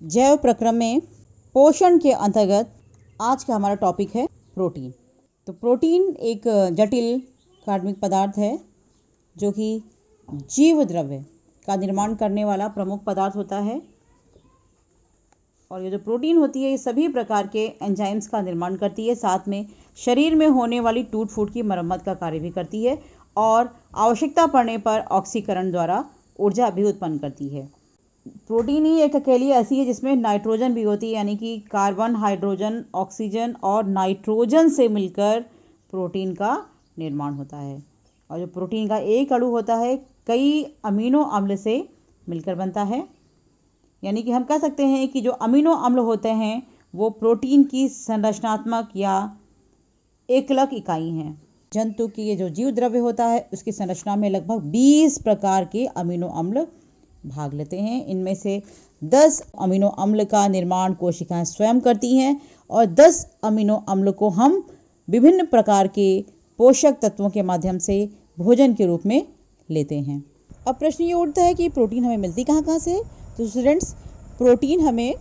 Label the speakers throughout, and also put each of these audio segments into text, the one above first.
Speaker 1: जैव प्रक्रम में पोषण के अंतर्गत आज का हमारा टॉपिक है प्रोटीन। तो प्रोटीन एक जटिल कार्बनिक पदार्थ है जो कि जीव द्रव्य का निर्माण करने वाला प्रमुख पदार्थ होता है। और ये जो प्रोटीन होती है ये सभी प्रकार के एंजाइम्स का निर्माण करती है, साथ में शरीर में होने वाली टूट फूट की मरम्मत का कार्य भी करती है और आवश्यकता पड़ने पर ऑक्सीकरण द्वारा ऊर्जा भी उत्पन्न करती है। प्रोटीन ही एक अकेली ऐसी है जिसमें नाइट्रोजन भी होती है, यानी कि कार्बन, हाइड्रोजन, ऑक्सीजन और नाइट्रोजन से मिलकर प्रोटीन का निर्माण होता है। और जो प्रोटीन का एक अणु होता है कई अमीनो अम्ल से मिलकर बनता है, यानी कि हम कह सकते हैं कि जो अमीनो अम्ल होते हैं वो प्रोटीन की संरचनात्मक या एकलक इकाई हैं। जंतु की ये जो जीव द्रव्य होता है उसकी संरचना में लगभग 20 प्रकार के अमीनो अम्ल भाग लेते हैं। इनमें से 10 अमीनो अम्ल का निर्माण कोशिकाएं स्वयं करती हैं और 10 अमीनो अम्ल को हम विभिन्न प्रकार के पोषक तत्वों के माध्यम से भोजन के रूप में लेते हैं। अब प्रश्न ये उठता है कि प्रोटीन हमें मिलती कहाँ से। तो स्टूडेंट्स, प्रोटीन हमें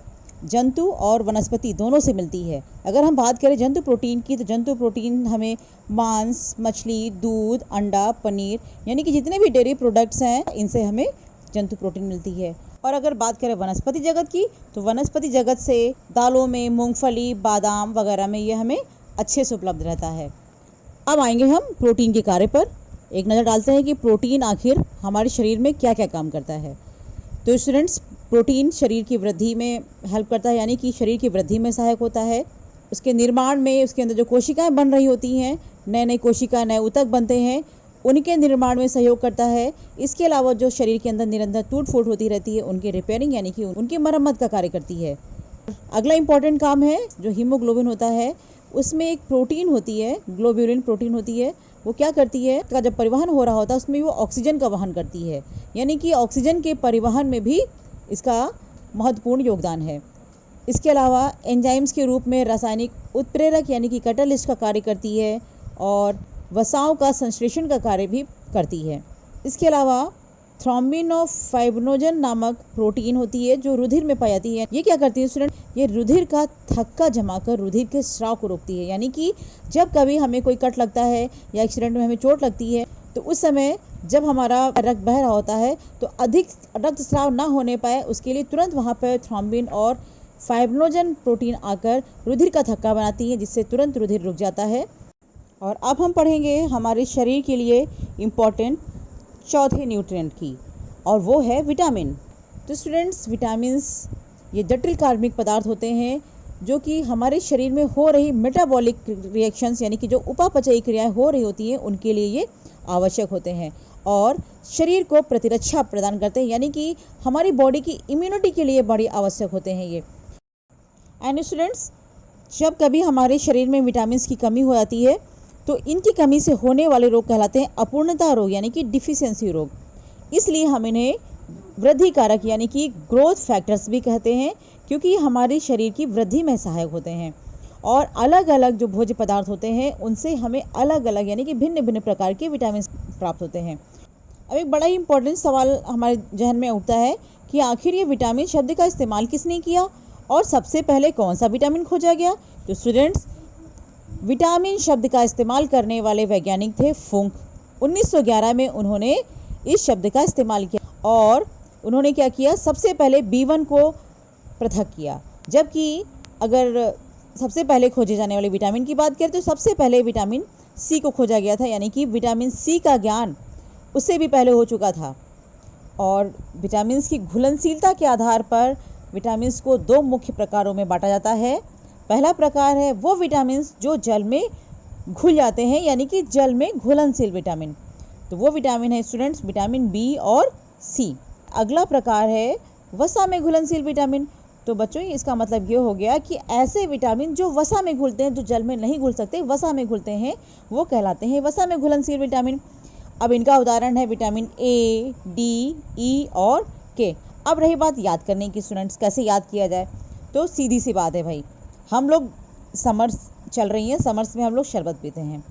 Speaker 1: जंतु और वनस्पति दोनों से मिलती है। अगर हम बात करें जंतु प्रोटीन की, तो जंतु प्रोटीन हमें मांस, मछली, दूध, अंडा, पनीर यानी कि जितने भी डेयरी प्रोडक्ट्स हैं इनसे हमें जंतु प्रोटीन मिलती है। और अगर बात करें वनस्पति जगत की, तो वनस्पति जगत से दालों में मूंगफली, बादाम वगैरह में ये हमें अच्छे से उपलब्ध रहता है। अब आएंगे हम प्रोटीन के कार्य पर, एक नज़र डालते हैं कि प्रोटीन आखिर हमारे शरीर में क्या क्या काम करता है। तो स्टूडेंट्स, प्रोटीन शरीर की वृद्धि में हेल्प करता है, यानी कि शरीर की वृद्धि में सहायक होता है। उसके निर्माण में, उसके अंदर जो कोशिकाएं बन रही होती हैं, नए नए कोशिका, नए ऊतक बनते हैं, उनके निर्माण में सहयोग करता है। इसके अलावा जो शरीर के अंदर निरंतर टूट फूट होती रहती है उनके रिपेयरिंग यानी कि उनकी मरम्मत का कार्य करती है। अगला इंपॉर्टेंट काम है जो हीमोग्लोबिन होता है, उसमें एक प्रोटीन होती है, ग्लोब्यूलिन प्रोटीन होती है। वो क्या करती है, का जब परिवहन हो रहा होता है उसमें वो ऑक्सीजन का वहन करती है, यानी कि ऑक्सीजन के परिवहन में भी इसका महत्वपूर्ण योगदान है। इसके अलावा एंजाइम्स के रूप में रासायनिक उत्प्रेरक यानी कि कैटालिस्ट का कार्य करती है और वसाओं का संश्लेषण का कार्य भी करती है। इसके अलावा थ्रोम्बिन और फाइब्रिनोजन नामक प्रोटीन होती है जो रुधिर में पाई जाती है। ये क्या करती है स्टूडेंट, ये रुधिर का थक्का जमा कर रुधिर के स्राव को रोकती है, यानी कि जब कभी हमें कोई कट लगता है या एक्सीडेंट में हमें चोट लगती है तो उस समय जब हमारा रक्त बह रहा होता है तो अधिक रक्तस्राव ना होने पाए उसके लिए तुरंत वहाँ पर थ्रोम्बिन और फाइब्रिनोजन प्रोटीन आकर रुधिर का थक्का बनाती है, जिससे तुरंत रुधिर रुक जाता है। और अब हम पढ़ेंगे हमारे शरीर के लिए इम्पॉर्टेंट चौथे न्यूट्रिएंट की, और वो है विटामिन। तो स्टूडेंट्स, विटामिन्स ये जटिल कार्बनिक पदार्थ होते हैं जो कि हमारे शरीर में हो रही मेटाबॉलिक रिएक्शंस यानी कि जो उपापचयी क्रियाएं हो रही होती हैं उनके लिए ये आवश्यक होते हैं और शरीर को प्रतिरक्षा प्रदान करते हैं, यानी कि हमारी बॉडी की इम्यूनिटी के लिए बड़ी आवश्यक होते हैं ये। एंड स्टूडेंट्स, जब कभी हमारे शरीर में विटामिन की कमी हो जाती है तो इनकी कमी से होने वाले रोग कहलाते हैं अपूर्णता रोग यानी कि डिफिशियंसी रोग। इसलिए हम इन्हें वृद्धि कारक यानी कि ग्रोथ फैक्टर्स भी कहते हैं, क्योंकि हमारे शरीर की वृद्धि में सहायक होते हैं। और अलग अलग जो भोज्य पदार्थ होते हैं उनसे हमें अलग अलग यानी कि भिन्न भिन्न प्रकार के विटामिन प्राप्त होते हैं। अब एक बड़ा ही इंपॉर्टेंट सवाल हमारे जहन में उठता है कि आखिर ये विटामिन शब्द का इस्तेमाल किसने किया और सबसे पहले कौन सा विटामिन खोजा गया। तो स्टूडेंट्स, विटामिन शब्द का इस्तेमाल करने वाले वैज्ञानिक थे फुंक। 1911 में उन्होंने इस शब्द का इस्तेमाल किया और उन्होंने क्या किया, सबसे पहले B1 को पृथक किया। जबकि अगर सबसे पहले खोजे जाने वाले विटामिन की बात करें तो सबसे पहले विटामिन सी को खोजा गया था, यानी कि विटामिन सी का ज्ञान उससे भी पहले हो चुका था। और विटामिन की घुलनशीलता के आधार पर विटामिन को दो मुख्य प्रकारों में बांटा जाता है। पहला प्रकार है वो विटामिन जो जल में घुल जाते हैं, यानी कि जल में घुलनशील विटामिन। तो वो विटामिन है स्टूडेंट्स विटामिन बी और सी। अगला प्रकार है वसा में घुलनशील विटामिन। तो बच्चों, इसका मतलब ये हो गया कि ऐसे विटामिन जो वसा में घुलते हैं, जो जल में नहीं घुल सकते, वसा में घुलते हैं, वो कहलाते हैं वसा में घुलनशील विटामिन। अब इनका उदाहरण है विटामिन ए, डी, ई और के। अब रही बात याद करने की स्टूडेंट्स, कैसे याद किया जाए, तो सीधी सी बात है भाई, हम लोग समर्स चल रही हैं, समर्स में हम लोग शरबत पीते हैं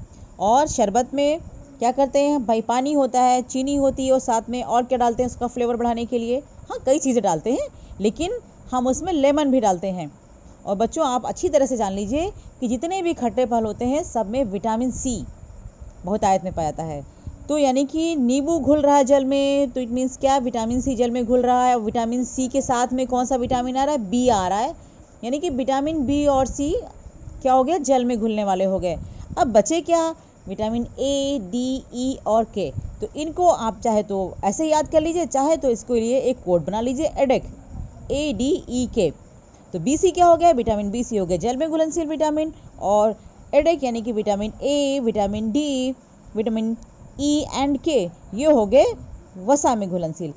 Speaker 1: और शरबत में क्या करते हैं भाई, पानी होता है, चीनी होती है और साथ में और क्या डालते हैं उसका फ्लेवर बढ़ाने के लिए, हाँ कई चीज़ें डालते हैं, लेकिन हम उसमें लेमन भी डालते हैं। और बच्चों आप अच्छी तरह से जान लीजिए कि जितने भी खट्टे फल होते हैं सब में विटामिन सी बहुतायत में पाया जाता है। तो यानी कि नींबू घुल रहा है जल में, तो इट मीन्स क्या, विटामिन सी जल में घुल रहा है। विटामिन सी के साथ में कौन सा विटामिन आ रहा है, बी आ रहा है, यानी कि विटामिन बी और सी क्या हो गया, जल में घुलने वाले हो गए। अब बचे क्या, विटामिन ए, डी, ई और के। तो इनको आप चाहे तो ऐसे याद कर लीजिए, चाहे तो इसके लिए एक कोड बना लीजिए, एडेक, ए डी ई के। तो बी सी क्या हो गया, विटामिन बी सी हो गया जल में घुलनशील विटामिन, और एडेक यानी कि vitamin A, vitamin D, vitamin E and के, ये हो गए वसा में घुलनशील।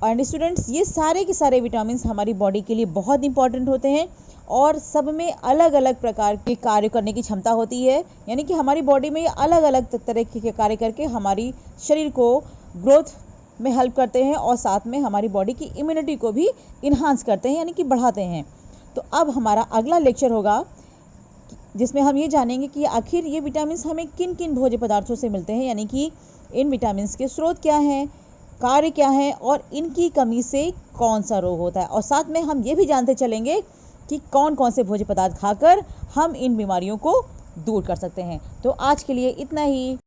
Speaker 1: एंड स्टूडेंट्स, ये सारे के सारे विटामिन हमारी बॉडी के लिए बहुत इंपॉर्टेंट होते हैं और सब में अलग अलग प्रकार के कार्य करने की क्षमता होती है। यानी कि हमारी बॉडी में अलग अलग तरह के कार्य करके हमारी शरीर को ग्रोथ में हेल्प करते हैं और साथ में हमारी बॉडी की इम्यूनिटी को भी इन्हांस करते हैं, यानी कि बढ़ाते हैं। तो अब हमारा अगला लेक्चर होगा जिसमें हम ये जानेंगे कि आखिर ये विटामिन हमें किन किन भोज्य पदार्थों से मिलते हैं, यानी कि इन विटामिन के स्रोत क्या हैं, कार्य क्या है और इनकी कमी से कौन सा रोग होता है। और साथ में हम ये भी जानते चलेंगे कि कौन कौन से भोज्य पदार्थ खाकर हम इन बीमारियों को दूर कर सकते हैं। तो आज के लिए इतना ही।